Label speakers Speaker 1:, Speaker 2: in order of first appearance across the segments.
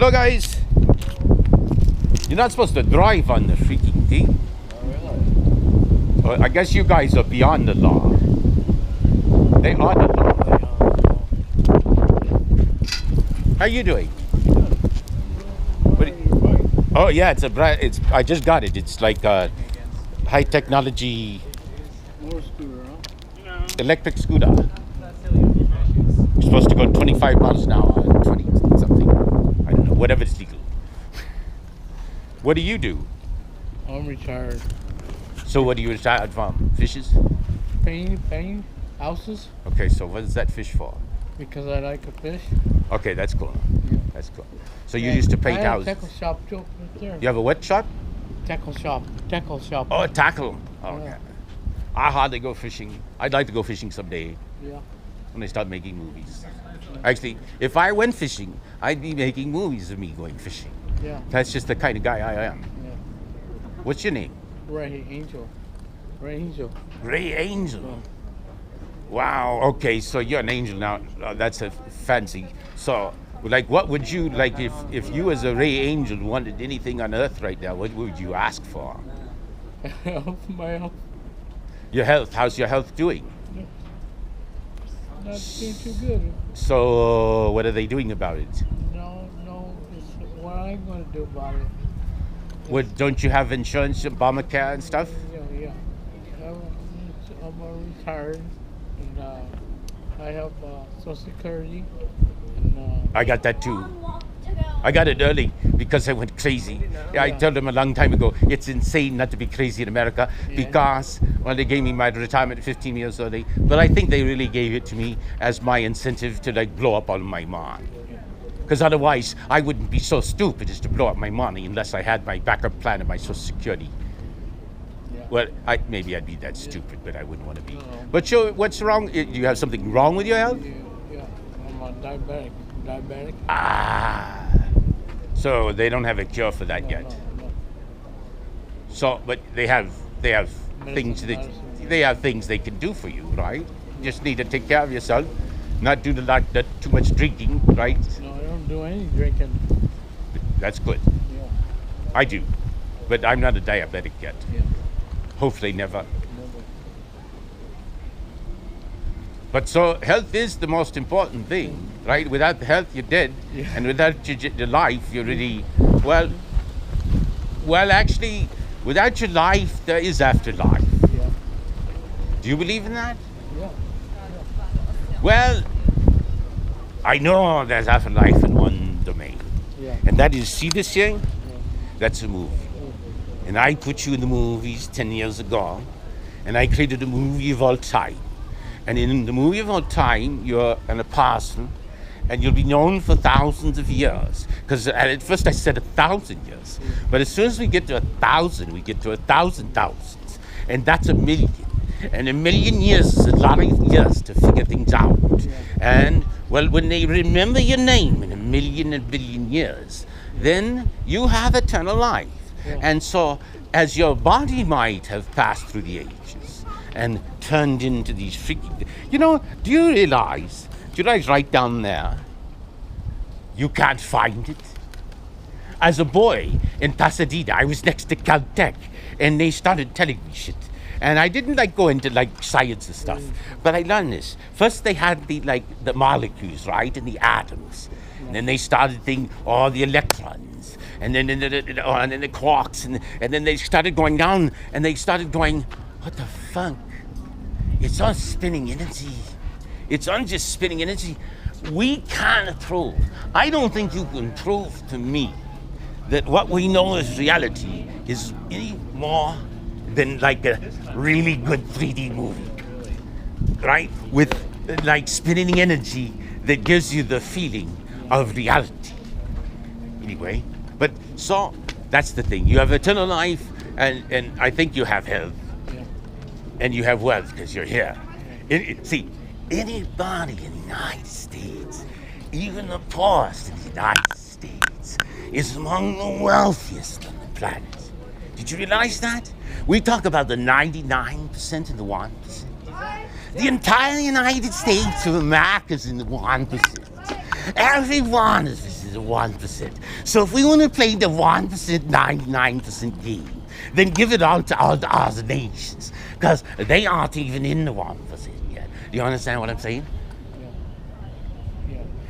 Speaker 1: Hello, guys. You're not supposed to drive on the freaking thing.
Speaker 2: Oh, really?
Speaker 1: I guess you guys are beyond the law. They are the law. How you doing? Oh yeah, it's I just got it. It's like a high technology electric scooter. You're supposed to go 25 miles an hour, 20 something. I don't know, whatever is legal. What do you do?
Speaker 2: I'm retired.
Speaker 1: So what do you retired from? Fishes?
Speaker 2: Painting houses
Speaker 1: Okay, so what is that fish for?
Speaker 2: because I like to fish.
Speaker 1: Okay, that's cool.
Speaker 2: Yeah.
Speaker 1: That's cool. So you used to paint
Speaker 2: I have
Speaker 1: houses.
Speaker 2: a tackle shop too, right there.
Speaker 1: You have a what shop?
Speaker 2: Tackle shop. Tackle shop.
Speaker 1: Oh, a tackle. Oh,
Speaker 2: Yeah.
Speaker 1: okay. I hardly go fishing. I'd like to go fishing someday
Speaker 2: Yeah.
Speaker 1: when I start making movies. Actually, if I went fishing, I'd be making movies of me going fishing.
Speaker 2: Yeah.
Speaker 1: That's just the kind of guy I am.
Speaker 2: Yeah.
Speaker 1: What's your name?
Speaker 2: Ray Angel. Ray Angel.
Speaker 1: Ray Angel. Wow. Okay, so you're an angel now. That's a fancy. So, like, what would you like if you as a Ray Angel wanted anything on Earth right now? What would you ask for?
Speaker 2: My health.
Speaker 1: Your health. How's your health doing?
Speaker 2: Not doing too good.
Speaker 1: So, what are they doing about it?
Speaker 2: No. It's what I'm going to do about it.
Speaker 1: What, don't you have insurance, Obamacare and stuff?
Speaker 2: Yeah. I'm retired, and I have Social Security, and
Speaker 1: I got that too. I got it early because I went crazy. I told them a long time ago, it's insane not to be crazy in America because, well, they gave me my retirement at 15 years early, but I think they really gave it to me as my incentive to like blow up all my money. Because otherwise, I wouldn't be so stupid as to blow up my money unless I had my backup plan of my Social Security.
Speaker 2: Yeah.
Speaker 1: Well, maybe I'd be that stupid, but I wouldn't want to be.
Speaker 2: No.
Speaker 1: But so, what's wrong? Do you have something wrong with your health?
Speaker 2: Yeah. I'm a diabetic.
Speaker 1: Ah. So they don't have a cure for that yet.
Speaker 2: No.
Speaker 1: So, but they have things that
Speaker 2: medicine.
Speaker 1: they have things they can do for you, right? You just need to take care of yourself, not do not too much drinking, right?
Speaker 2: No, I don't do any drinking.
Speaker 1: That's good.
Speaker 2: Yeah.
Speaker 1: I do, but I'm not a diabetic yet.
Speaker 2: Yeah.
Speaker 1: Hopefully, never.
Speaker 2: Never.
Speaker 1: But so health is the most important thing, right? Without health, you're dead,
Speaker 2: Yeah.
Speaker 1: and without your life, you're really well. Actually, without your life, there is afterlife.
Speaker 2: Yeah.
Speaker 1: Do you believe in that?
Speaker 2: Yeah.
Speaker 1: Well, I know there's afterlife in one domain,
Speaker 2: Yeah.
Speaker 1: and that is, see this here? That's a movie. And I put you in the movies 10 years ago, and I created a movie of all time. And in the movie of all time, you're an apostle, and you'll be known for thousands of years. Because at first I said 1,000 years, but as soon as we get to 1,000, we get to 1,000 thousands, and that's a million. And a million years is a lot of years to figure things out. And well, when they remember your name in a million and billion years, then you have eternal life. And so, as your body might have passed through the ages and turned into these freaking, do you realize right down there, you can't find it? As a boy in Pasadena, I was next to Caltech, and they started telling me shit. And I didn't go into science and stuff, but I learned this. First they had the molecules, right, and the atoms. And then they started thinking, the electrons, and then the quarks, and then they started going down, and they started going, what the fuck? It's on spinning energy. It's on just spinning energy. We can't prove. I don't think you can prove to me that what we know as reality is any more than a really good 3D movie, right? With spinning energy that gives you the feeling of reality. Anyway, but so that's the thing. You have eternal life, and I think you have health, and you have wealth because you're here. See, anybody in the United States, even the poorest in the United States, is among the wealthiest on the planet. Did you realize that? We talk about the 99% and the 1%. The entire United States of America is in the 1%. Everyone is the 1%. So if we want to play the 1%, 99% game, then give it all to all the other nations, because they aren't even in the 1% yet. Do you understand what I'm saying?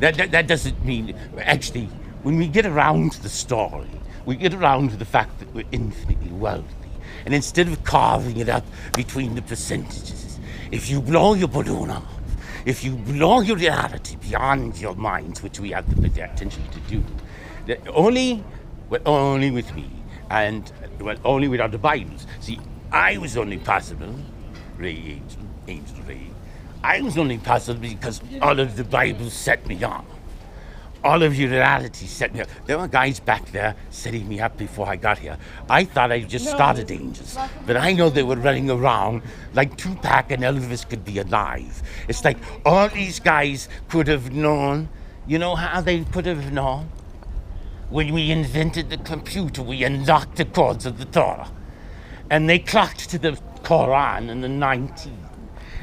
Speaker 2: Yeah.
Speaker 1: That doesn't mean, actually, when we get around to the story, we get around to the fact that we're infinitely wealthy. And instead of carving it up between the percentages, if you blow your balloon off, if you blow your reality beyond your minds, which we have the attention to do, only with me, and only with other Bibles. See, I was only possible, Ray Angel Ray, I was only possible because all of the Bibles set me on. All of your reality set me up. There were guys back there setting me up before I got here. I thought I just started Angels, but I know they were running around like Tupac and Elvis could be alive. It's like all these guys could have known. You know how they could have known? When we invented the computer, we unlocked the codes of the Torah. And they clocked to the Quran in the 19.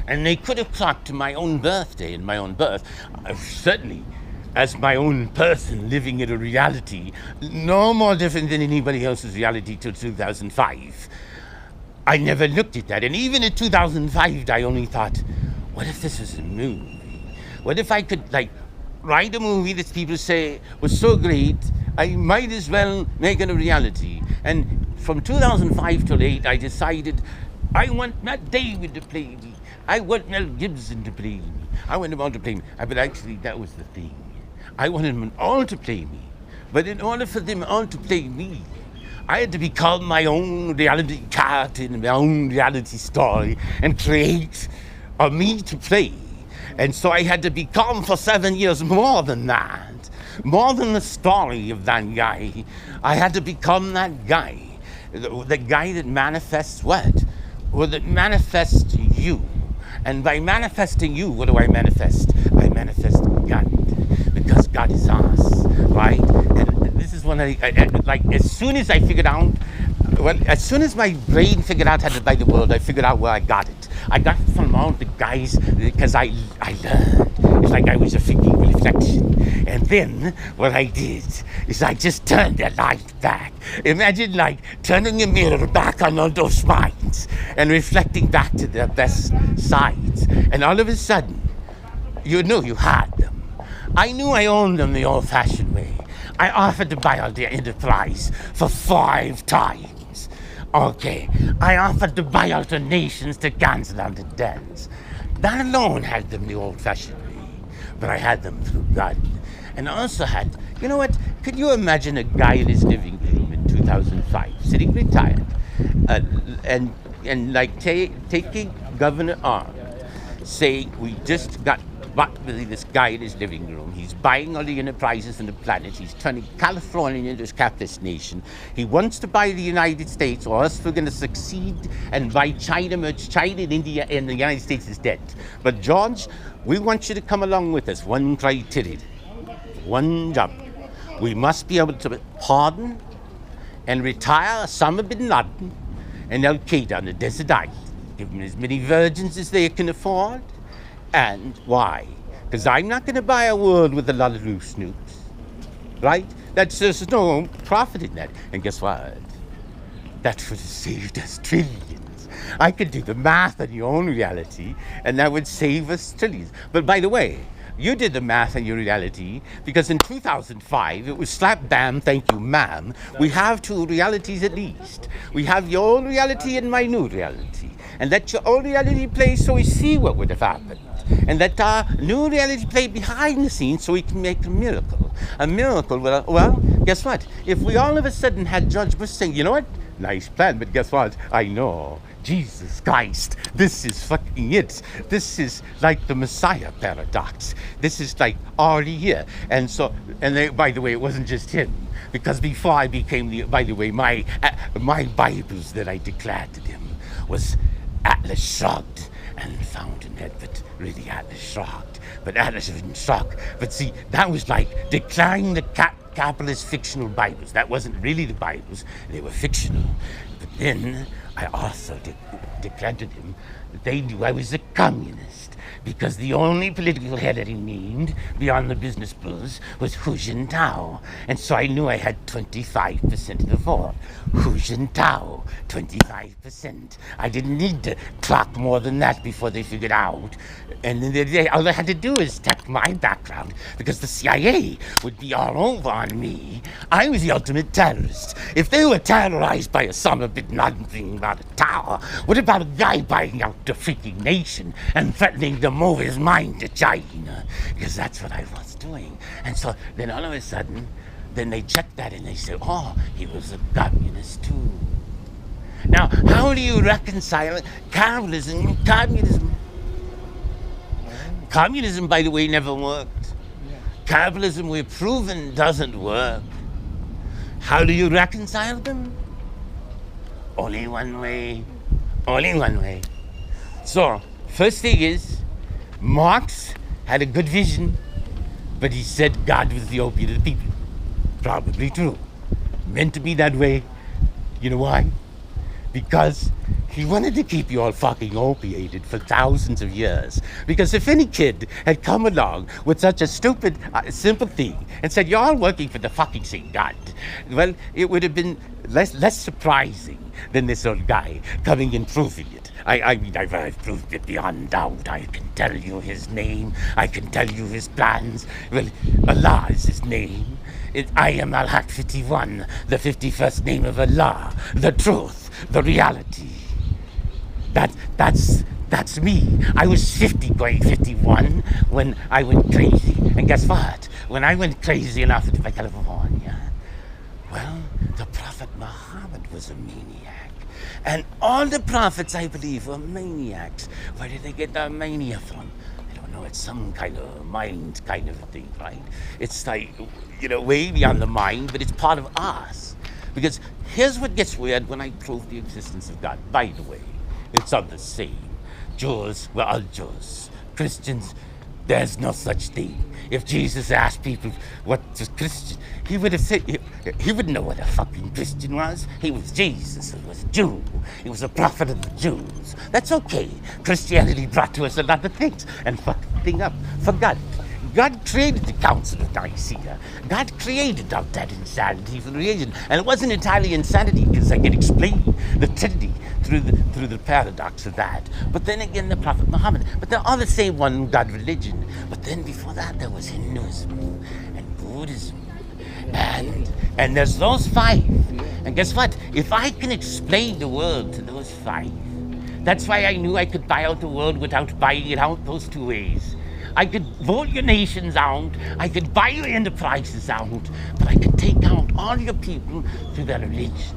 Speaker 1: And they could have clocked to my own birthday and my own birth. Certainly, as my own person living in a reality no more different than anybody else's reality till 2005. I never looked at that. And even in 2005, I only thought, what if this was a movie? What if I could, write a movie that people say was so great, I might as well make it a reality. And from 2005 till 8, I decided I want Matt David to play me. I want Mel Gibson to play me. I want them all to play me. But actually, that was the thing. I wanted them all to play me. But in order for them all to play me, I had to become my own reality character in my own reality story and create a me to play. And so I had to become for 7 years more than that. More than the story of that guy. I had to become that guy. The guy that manifests what? Well, that manifests you. And by manifesting you, what do I manifest? I manifest God. Because God is us, right? And this is when as soon as I figured out, as soon as my brain figured out how to buy the world, I figured out where I got it. I got it from all the guys, because I learned. It's like I was a freaking reflection. And then what I did is I just turned the light back. Imagine turning a mirror back on all those minds and reflecting back to their best sides. And all of a sudden, you knew you had them. I knew I owned them the old-fashioned way. I offered to buy out their enterprise for 5 times. Okay, I offered to buy out the nations to cancel out the debts. That alone had them the old-fashioned way. But I had them through God. And I also had, you know what? Could you imagine a guy in his living room in 2005, sitting retired, taking Governor on, saying, we just got this guy in his living room. He's buying all the enterprises on the planet. He's turning California into a capitalist nation. He wants to buy the United States, or else we're going to succeed and buy China, merge China and India, and the United States is dead. But George, we want you to come along with us. One criteria, one job. We must be able to pardon and retire Osama bin Laden and Al-Qaeda on the desert island. Give them as many virgins as they can afford. And why? Because I'm not going to buy a world with a lot of loose nukes, right? There's no profit in that. And guess what? That would have saved us trillions. I could do the math on your own reality, and that would save us trillions. But by the way, you did the math on your reality, because in 2005, it was slap bam, thank you, ma'am. We have 2 realities at least. We have your old reality and my new reality. And let your old reality play so we see what would have happened. And let our new reality play behind the scenes so we can make a miracle. A miracle, well, guess what? If we all of a sudden had George Bush saying, you know what? Nice plan, but guess what? I know. Jesus Christ, this is fucking it. This is like the Messiah paradox. This is already here. And so, by the way, it wasn't just him. Because before I became my Bibles that I declared to them was Atlas Shrugged and FountIAnHEAD, but really Atlas Shrugged, but Atlas didn't shrug. But see, that was declaring the capitalist fictional Bibles. That wasn't really the Bibles, they were fictional. But then I also declared to them They knew I was a communist because the only political head that he named beyond the business blues was Hu Jintao. And so I knew I had 25% of the vote. Hu Jintao, 25%. I didn't need to clock more than that before they figured out. And then all I had to do is tap my background because the CIA would be all over on me. I was the ultimate terrorist. If they were terrorized by Osama bin Laden thinking about a tower, what about a guy buying out the freaking nation and threatening to move his mind to China? Because that's what I was doing. And so then all of a sudden, then they checked that and they said, oh, he was a communist too. Now, how do you reconcile capitalism and communism? Communism, by the way, never worked. Capitalism, we've proven, doesn't work. How do you reconcile them? Only one way. Only one way. So, first thing is, Marx had a good vision, but he said God was the opiate of the people. Probably true. Meant to be that way. You know why? Because he wanted to keep you all fucking opiated for thousands of years. Because if any kid had come along with such a stupid, simple thing and said, you're all working for the fucking same God, well, it would have been less surprising than this old guy coming and proving it. I mean, I've proved it beyond doubt. I can tell you his name. I can tell you his plans. Well, Allah is his name. I am Al-Haq 51, the 51st name of Allah, the truth, the reality. That's me. I was 50 going 51 when I went crazy. And guess what? When I went crazy enough to California, well, the Prophet Muhammad was a maniac. And all the prophets, I believe, were maniacs. Where did they get their mania from? I don't know. It's some kind of mind kind of a thing, right? It's like, way beyond the mind, but it's part of us. Because here's what gets weird when I prove the existence of God. By the way, it's all the same. Jews, we're all Jews. Christians, there's no such thing. If Jesus asked people what's a Christian, he would have said, he wouldn't know what a fucking Christian was. He was Jesus, he was a Jew. He was a prophet of the Jews. That's okay. Christianity brought to us a lot of things. And fucking thing up, forgot. God created the Council of Nicaea. God created all that insanity for the religion. And it wasn't entirely insanity because I can explain the Trinity through the paradox of that. But then again, the Prophet Muhammad. But they're all the same one God religion. But then before that, there was Hinduism and Buddhism. And there's those five. And guess what? If I can explain the world to those five, that's why I knew I could buy out the world without buying it out those two ways. I could vote your nations out, I could buy your enterprises out, but I could take out all your people through their religion.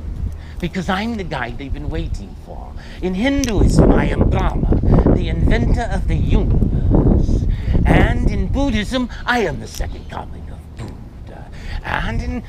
Speaker 1: Because I'm the guy they've been waiting for. In Hinduism, I am Brahma, the inventor of the universe. And in Buddhism, I am the second coming of Buddha. And in